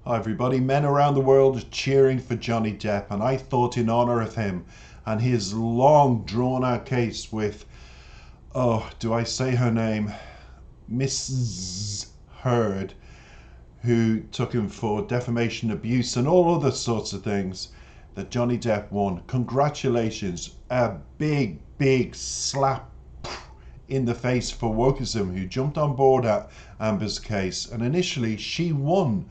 Hi everybody, men around the world are cheering for Johnny Depp, and I thought in honour of him and his long drawn out case with, oh, do I say her name? Mrs. Heard, who took him for defamation, abuse and all other sorts of things, that Johnny Depp won. Congratulations, a big slap in the face for wokeism, who jumped on board at Amber's case, and initially she won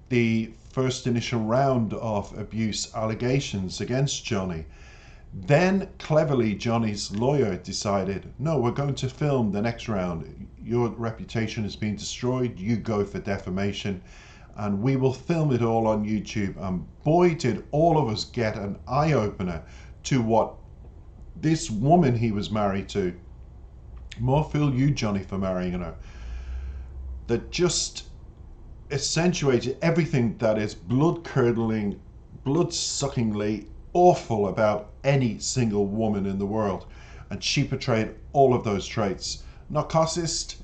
the first initial round of abuse allegations against Johnny. Then cleverly Johnny's lawyer decided, no, we're going to film the next round. Your reputation has been destroyed, you go for defamation, and we will film it all on YouTube. And boy, did all of us get an eye-opener to what this woman he was married to, more fool you, Johnny, for marrying her, that just accentuated everything that is blood-curdling, blood-suckingly awful about any single woman in the world. And she portrayed all of those traits. Narcissist,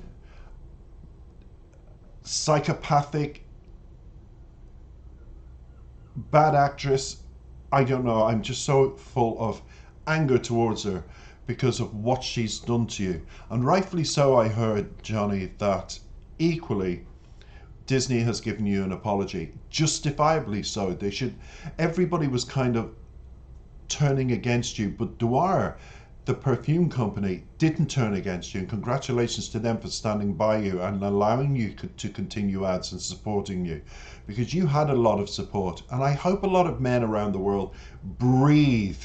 psychopathic, bad actress. I don't know, I'm just so full of anger towards her because of what she's done to you. And rightfully so, I heard, Johnny, that equally Disney has given you an apology, justifiably so. Everybody was kind of turning against you, but Dwyer, the perfume company, didn't turn against you, and congratulations to them for standing by you and allowing you to continue ads and supporting you, because you had a lot of support. And I hope a lot of men around the world breathe,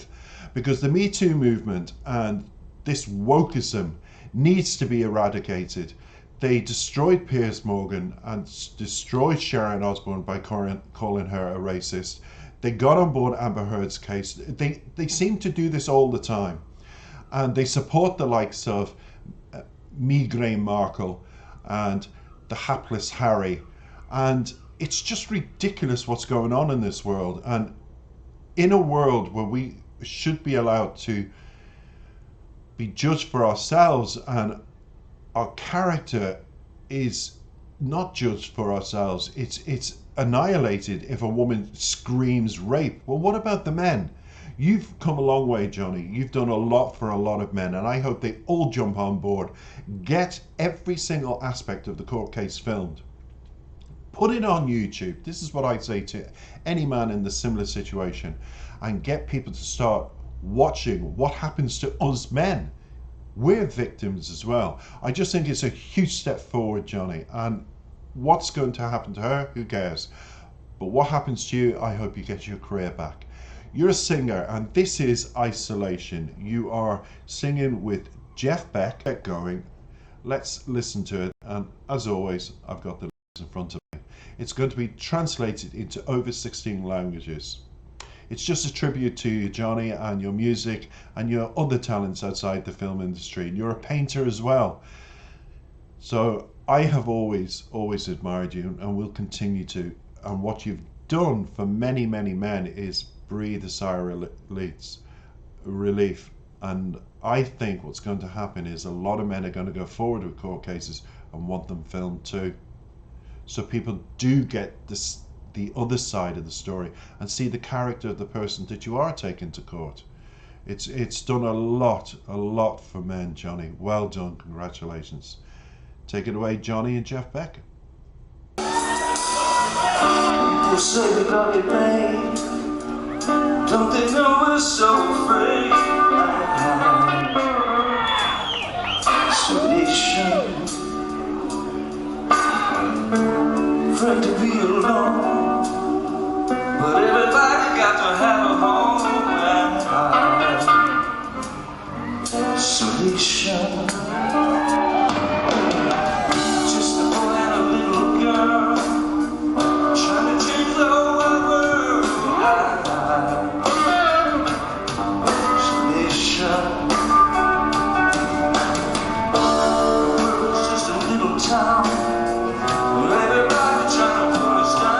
because the Me Too movement and this wokeism needs to be eradicated. They destroyed Piers Morgan and destroyed Sharon Osbourne by calling her a racist. They got on board Amber Heard's case. They seem to do this all the time. And they support the likes of Meghan Markle and the hapless Harry. And it's just ridiculous what's going on in this world. And in a world where we should be allowed to be judged for ourselves, and our character is not judged for ourselves, it's annihilated if a woman screams rape. Well, what about the men? You've come a long way, Johnny. You've done a lot for a lot of men, and I hope they all jump on board. Get every single aspect of the court case filmed. Put it on YouTube. This is what I'd say to any man in the similar situation, and get people to start watching what happens to us men. We're victims as well. I just think it's a huge step forward, Johnny, and what's going to happen to her, who cares? But what happens to you, I hope you get your career back. You're a singer, and this is Isolation. You are singing with Jeff Beck. Get going. Let's listen to it, and as always, I've got the lyrics in front of me. It's going to be translated into over 16 languages. It's just a tribute to you, Johnny, and your music and your other talents outside the film industry. You're a painter as well. So I have always admired you, and will continue to. And what you've done for many men is breathe a sigh of relief. And I think what's going to happen is a lot of men are going to go forward with court cases and want them filmed too. So people do get the other side of the story and see the character of the person that you are taking to court. It's done a lot for men, Johnny. Well done, congratulations. Take it away, Johnny and Jeff Beck. People say they love you, babe. Don't they know we're so afraid? Isolation, afraid to be alone, but everybody got to have a home. Isolation, just a boy and a little girl trying to change the whole wide world. Isolation, it's just a little town where everybody trying to pull us down.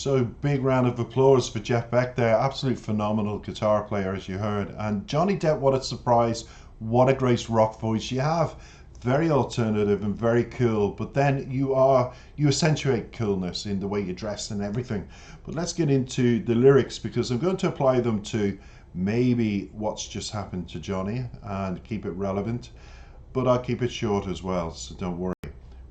So big round of applause for Jeff Beck there. Absolute phenomenal guitar player, as you heard. And Johnny Depp, what a surprise. What a great rock voice you have. Very alternative and very cool. But then you accentuate coolness in the way you dress and everything. But let's get into the lyrics, because I'm going to apply them to maybe what's just happened to Johnny and keep it relevant. But I'll keep it short as well, so don't worry.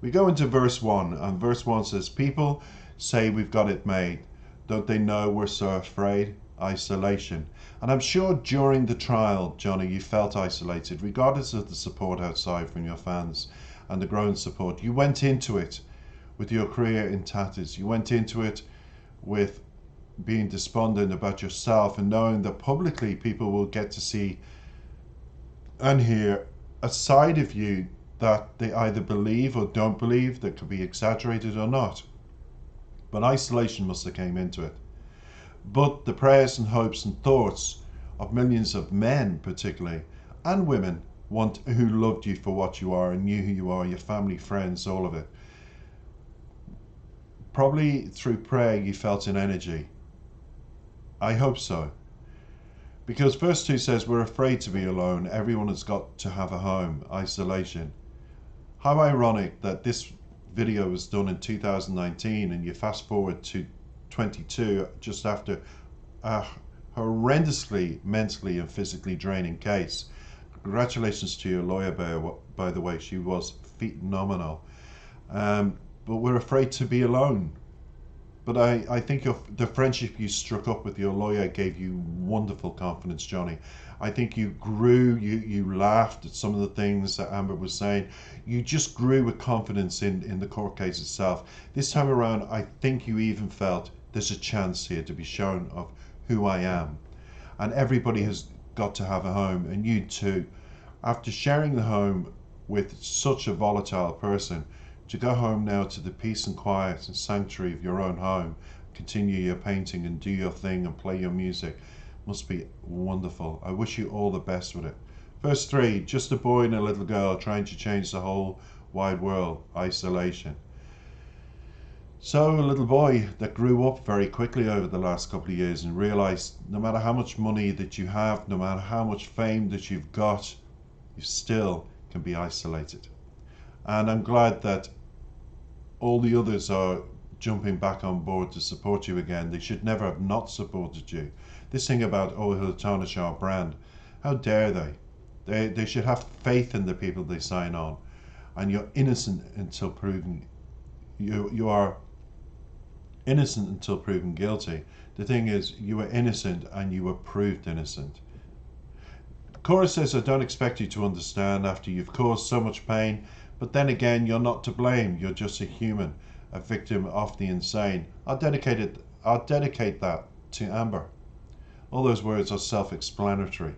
We go into verse 1, and verse 1 says, people say we've got it made. Don't they know we're so afraid? Isolation. And I'm sure during the trial, Johnny, you felt isolated, regardless of the support outside from your fans and the growing support. You went into it with your career in tatters. You went into it with being despondent about yourself and knowing that publicly people will get to see and hear a side of you that they either believe or don't believe, that could be exaggerated or not. But isolation must have came into it. But the prayers and hopes and thoughts of millions of men, particularly, and women, who loved you for what you are and knew who you are, your family, friends, all of it. Probably through prayer you felt an energy. I hope so. Because verse 2 says, we're afraid to be alone. Everyone has got to have a home. Isolation. How ironic that this video was done in 2019 and you fast forward to 22 just after a horrendously mentally and physically draining case. Congratulations to your lawyer, by the way. She was phenomenal. But we're afraid to be alone. But I think the friendship you struck up with your lawyer gave you wonderful confidence, Johnny. I think you grew, you laughed at some of the things that Amber was saying. You just grew with confidence in the court case itself. This time around, I think you even felt there's a chance here to be shown of who I am. And everybody has got to have a home, and you too. After sharing the home with such a volatile person, to go home now to the peace and quiet and sanctuary of your own home, continue your painting and do your thing and play your music, must be wonderful. I wish you all the best with it. Verse 3, just a boy and a little girl trying to change the whole wide world. Isolation. So a little boy that grew up very quickly over the last couple of years and realized no matter how much money that you have, no matter how much fame that you've got, you still can be isolated. And I'm glad that all the others are jumping back on board to support you again. They should never have not supported you. This thing about Oil Taoiseach brand, how dare they? They should have faith in the people they sign on. And you're innocent until proven you are innocent until proven guilty. The thing is, you were innocent and you were proved innocent. Cora says, I don't expect you to understand after you've caused so much pain, but then again, you're not to blame. You're just a human, a victim of the insane. I'll dedicate that to Amber. All those words are self-explanatory.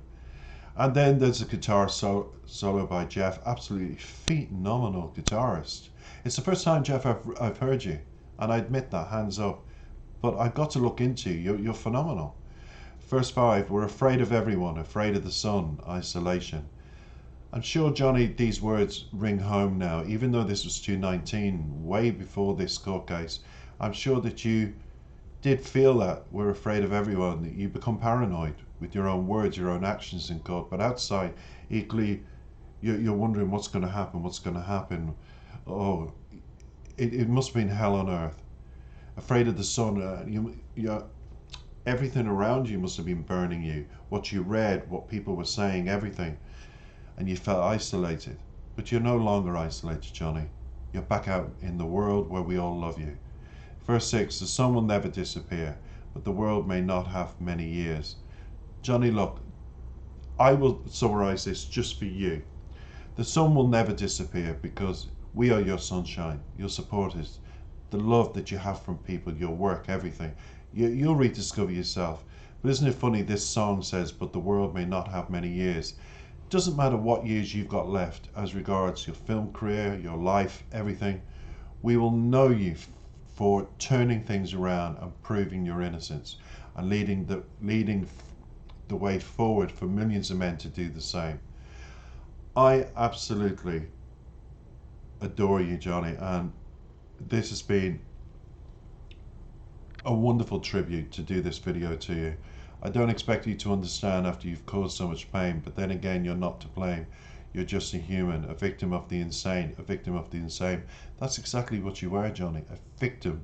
And then there's a guitar solo by Jeff, absolutely phenomenal guitarist. It's the first time, Jeff, I've heard you, and I admit that, hands up. But I've got to look into you. You're phenomenal. Verse 5, we're afraid of everyone, afraid of the sun, isolation. I'm sure, Johnny, these words ring home now, even though this was 2019, way before this court case. I'm sure that you did feel that we're afraid of everyone, that you become paranoid with your own words, your own actions in court. But outside, equally, you're wondering what's going to happen. Oh, it must have been hell on earth. Afraid of the sun. Everything around you must have been burning you. What you read, what people were saying, everything. And you felt isolated. But you're no longer isolated, Johnny. You're back out in the world where we all love you. Verse 6, the sun will never disappear, but the world may not have many years. Johnny, look, I will summarize this just for you. The sun will never disappear because we are your sunshine, your supporters, the love that you have from people, your work, everything. You'll rediscover yourself. But isn't it funny, this song says, but the world may not have many years. It doesn't matter what years you've got left as regards your film career, your life, everything. We will know you for turning things around and proving your innocence and leading the way forward for millions of men to do the same. I absolutely adore you, Johnny, and this has been a wonderful tribute to do this video to you. I don't expect you to understand after you've caused so much pain, but then again, you're not to blame. You're just a human, a victim of the insane, a victim of the insane. That's exactly what you were, Johnny, a victim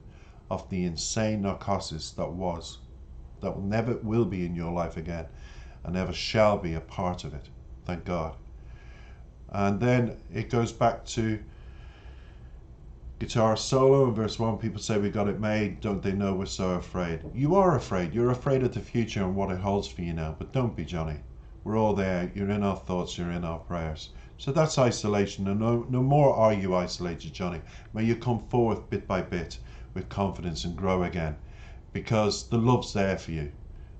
of the insane narcosis that never will be in your life again, and never shall be a part of it. Thank God. And then it goes back to guitar solo in verse 1. People say we got it made, don't they know we're so afraid? You are afraid. You're afraid of the future and what it holds for you now, but don't be, Johnny. We're all there. You're in our thoughts, you're in our prayers. So that's isolation, and no more are you isolated, Johnny. May you come forth bit by bit with confidence and grow again, because the love's there for you.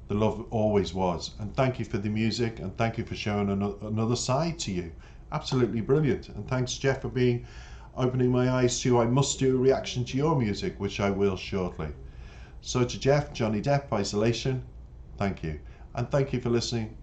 The love always was. And thank you for the music, and thank you for showing another side to you. Absolutely brilliant. And thanks, Jeff, for opening my eyes to I must do a reaction to your music, which I will shortly. So to Jeff, Johnny Depp, Isolation, thank you. And thank you for listening.